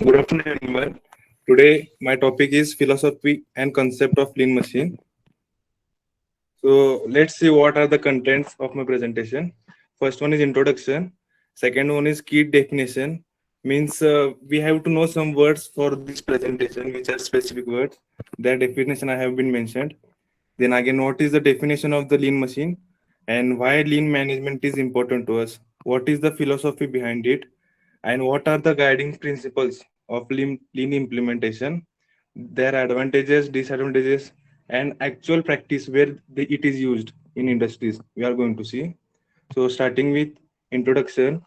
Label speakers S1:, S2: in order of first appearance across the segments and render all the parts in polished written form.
S1: Good afternoon, everyone. Today, my topic is philosophy and concept of lean machine. So, let's see what are the contents of my presentation. First one is introduction. Second one is key definition. Means we have to know some words for this presentation, which are specific words. Their definition I have been mentioned. Then again, what is the definition of the lean machine and why lean management is important to us? What is the philosophy behind it? And what are the guiding principles of lean implementation, their advantages, disadvantages, and actual practice where it is used in industries we are going to see. So starting with introduction,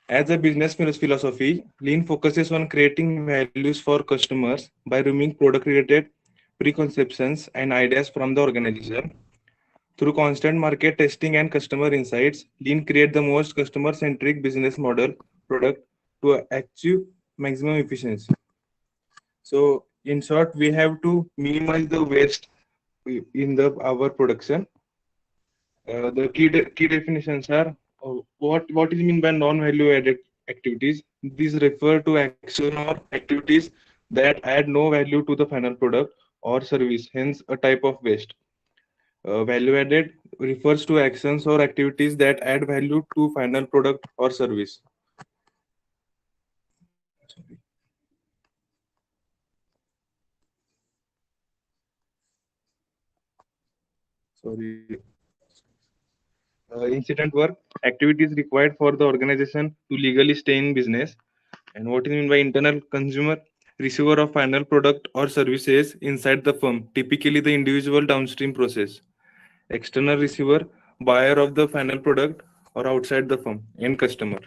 S1: as a business philosophy, lean focuses on creating values for customers by removing product related preconceptions and ideas from the organization. Through constant market testing and customer insights, Lean create the most customer-centric business model product to achieve maximum efficiency. So, in short, we have to minimize the waste in the our production. The key definitions are what is mean by non-value added activities. These refer to action or activities that add no value to the final product or service, hence a type of waste. Value added refers to actions or activities that add value to final product or service. Sorry. Incident work activities required for the organization to legally stay in business. And what is mean by internal consumer receiver of final product or services inside the firm, typically the individual downstream process. External receiver, buyer of the final product or outside the firm, end customer.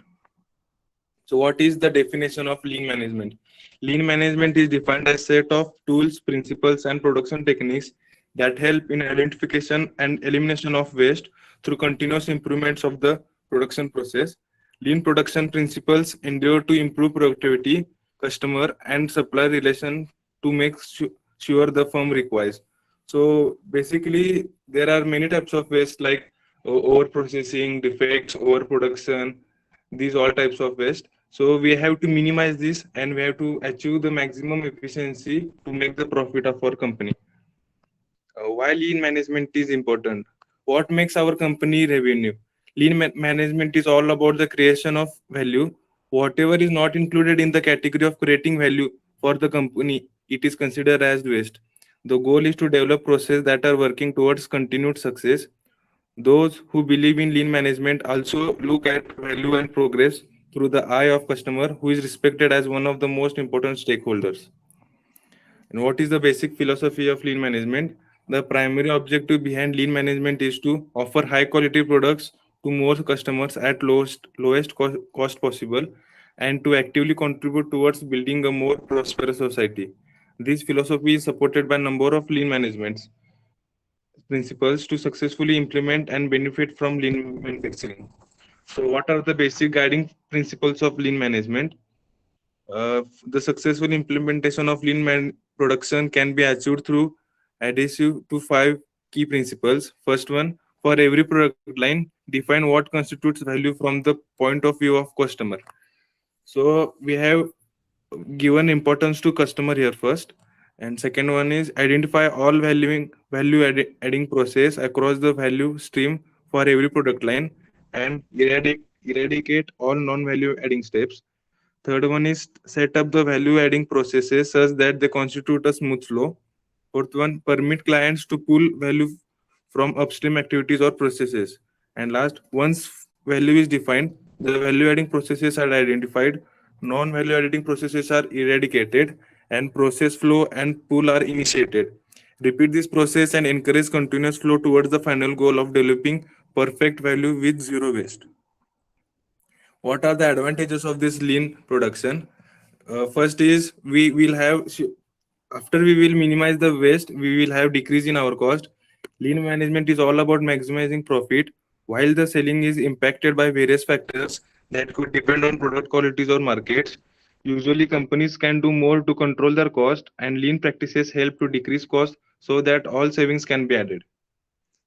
S1: So, what is the definition of lean management? Lean management is defined as set of tools, principles, and production techniques that help in identification and elimination of waste through continuous improvements of the production process. Lean production principles endeavor to improve productivity, customer, and supplier relation to make sure the firm requires. So basically, there are many types of waste like over processing, defects, overproduction, these all types of waste. So we have to minimize this and we have to achieve the maximum efficiency to make the profit of our company. Why lean management is important? What makes our company revenue? Management is all about the creation of value. Whatever is not included in the category of creating value for the company, it is considered as waste. The goal is to develop processes that are working towards continued success. Those who believe in lean management also look at value and progress through the eye of customer who is respected as one of the most important stakeholders. And what is the basic philosophy of lean management? The primary objective behind lean management is to offer high quality products to more customers at lowest cost possible and to actively contribute towards building a more prosperous society. This philosophy is supported by a number of lean managements principles to successfully implement and benefit from lean manufacturing. So, what are the basic guiding principles of lean management? The successful implementation of production can be achieved through adhesive to five key principles. First one, for every product line, define what constitutes value from the point of view of customer. So we have given importance to customer here first. And second one is identify all adding process across the value stream for every product line and eradicate all non-value adding steps. Third one is set up the value adding processes such that they constitute a smooth flow. Fourth one, permit clients to pull value from upstream activities or processes. And last, once value is defined, the value adding processes are identified, non value adding processes are eradicated, and process flow and pull are initiated. Repeat this process and encourage continuous flow towards the final goal of developing perfect value with zero waste. What are the advantages of this lean production? First is we will have after we will minimize the waste, we will have decrease in our cost. Lean management is all about maximizing profit while the selling is impacted by various factors that could depend on product qualities or markets. Usually companies can do more to control their cost and lean practices help to decrease cost so that all savings can be added.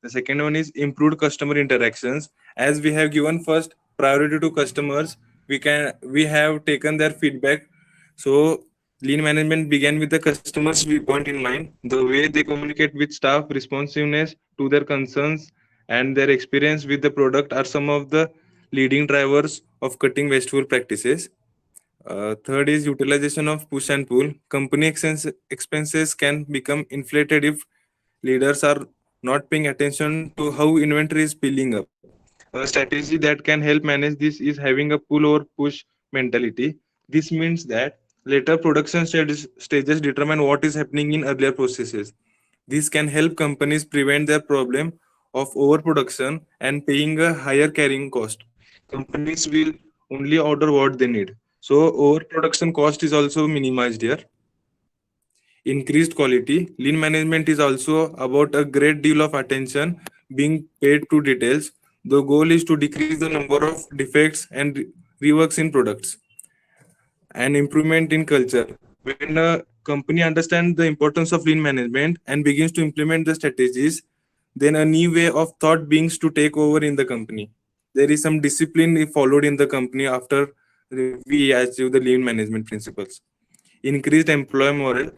S1: The second one is improved customer interactions. As we have given first priority to customers, we have taken their feedback So lean management began with the customer's viewpoint in mind. The way they communicate with staff, responsiveness to their concerns, and their experience with the product are some of the leading drivers of cutting wasteful practices. Third is utilization of push and pull. Company expenses can become inflated if leaders are not paying attention to how inventory is piling up. A strategy that can help manage this is having a pull or push mentality. This means that later production stages determine what is happening in earlier processes. This can help companies prevent their problem of overproduction and paying a higher carrying cost. Companies will only order what they need. So overproduction cost is also minimized here. Increased quality. Lean management is also about a great deal of attention being paid to details. The goal is to decrease the number of defects and reworks in products and improvement in culture. When a company understands the importance of lean management and begins to implement the strategies, then a new way of thought begins to take over in the company. There is some discipline followed in the company after we achieve the lean management principles. Increased employee morale.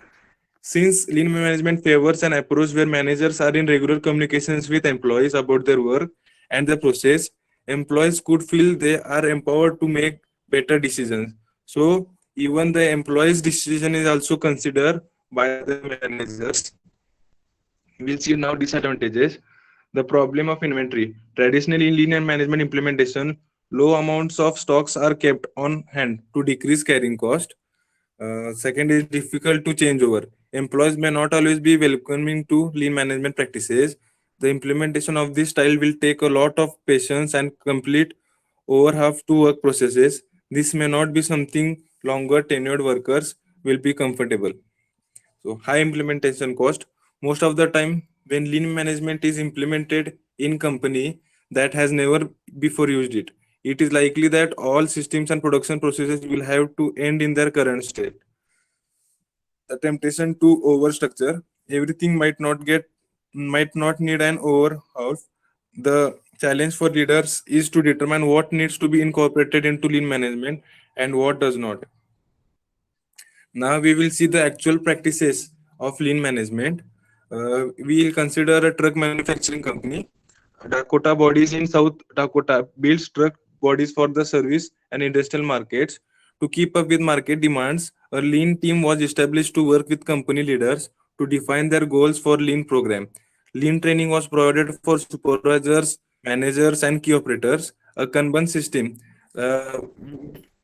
S1: Since lean management favors an approach where managers are in regular communications with employees about their work and the process, employees could feel they are empowered to make better decisions. So even the employee's decision is also considered by the managers. We'll see now disadvantages. The problem of inventory. Traditionally, in linear management implementation, low amounts of stocks are kept on hand to decrease carrying cost. Second is difficult to change over. Employees may not always be welcoming to lean management practices. The implementation of this style will take a lot of patience and complete over half to work processes. This may not be something longer tenured workers will be comfortable. So high implementation cost. Most of the time, when lean management is implemented in company that has never before used it, it is likely that all systems and production processes will have to end in their current state. The temptation to overstructure. Everything might not need an overhaul. The challenge for leaders is to determine what needs to be incorporated into lean management and what does not. Now we will see the actual practices of lean management. We will consider a truck manufacturing company. Dakota Bodies in South Dakota builds truck bodies for the service and industrial markets. To keep up with market demands, a lean team was established to work with company leaders to define their goals for lean program. Lean training was provided for supervisors, managers, and key operators. A Kanban system. Uh,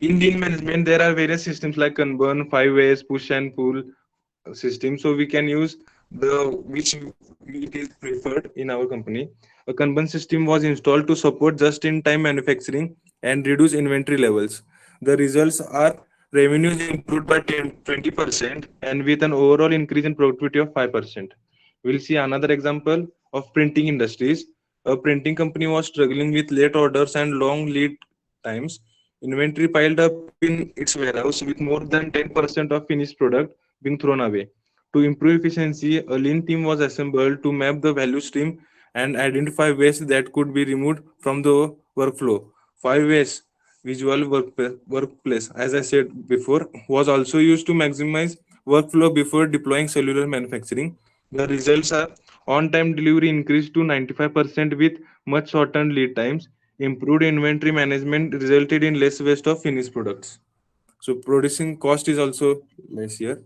S1: in lean management, there are various systems like Kanban, 5 ways, push and pull system. So we can use the which it is preferred in our company. A Kanban system was installed to support just-in-time manufacturing and reduce inventory levels. The results are revenues improved by 20% and with an overall increase in productivity of 5%. We'll see another example of printing industries. A printing company was struggling with late orders and long lead times. Inventory piled up in its warehouse with more than 10% of finished product being thrown away. To improve efficiency, a lean team was assembled to map the value stream and identify waste that could be removed from the workflow. 5 ways visual workplace, as I said before, was also used to maximize workflow before deploying cellular manufacturing. The results are on-time delivery increased to 95% with much shortened lead times. Improved inventory management resulted in less waste of finished products. So producing cost is also less here.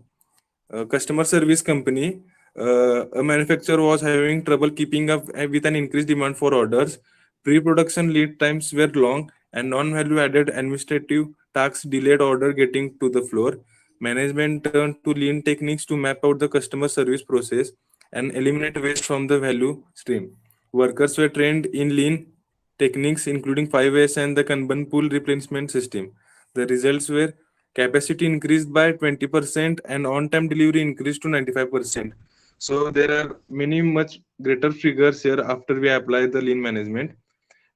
S1: Customer service company, a manufacturer was having trouble keeping up with an increased demand for orders. Pre-production lead times were long and non-value added administrative tasks delayed order getting to the floor. Management turned to lean techniques to map out the customer service process and eliminate waste from the value stream. Workers were trained in lean techniques including 5S and the Kanban pool replacement system. The results were capacity increased by 20% and on-time delivery increased to 95%. So there are many much greater figures here after we apply the lean management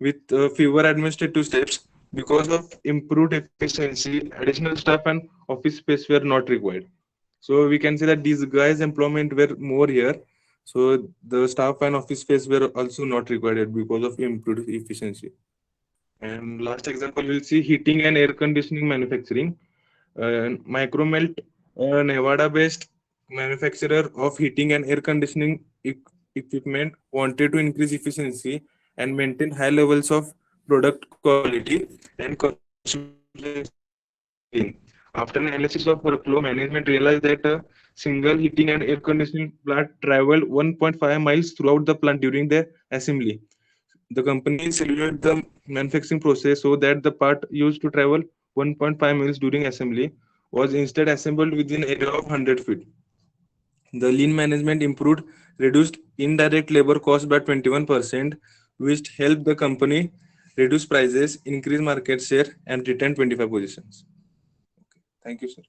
S1: with fewer administrative steps. Because of improved efficiency, additional staff and office space were not required. So we can say that these guys employment were more here. So the staff and office space were also not required because of improved efficiency. And last example, we'll see heating and air conditioning manufacturing. Micromelt, a Nevada-based manufacturer of heating and air conditioning equipment, wanted to increase efficiency and maintain high levels of product quality and consumer clean. After an analysis of workflow, management realized that a single heating and air conditioning plant traveled 1.5 miles throughout the plant during the assembly. The company simulated the manufacturing process so that the part used to travel 1.5 miles during assembly was instead assembled within an area of 100 feet. The lean management improved, reduced indirect labor cost by 21%, which helped the company reduce prices, increase market share, and retain 25 positions. Okay. Thank you, sir.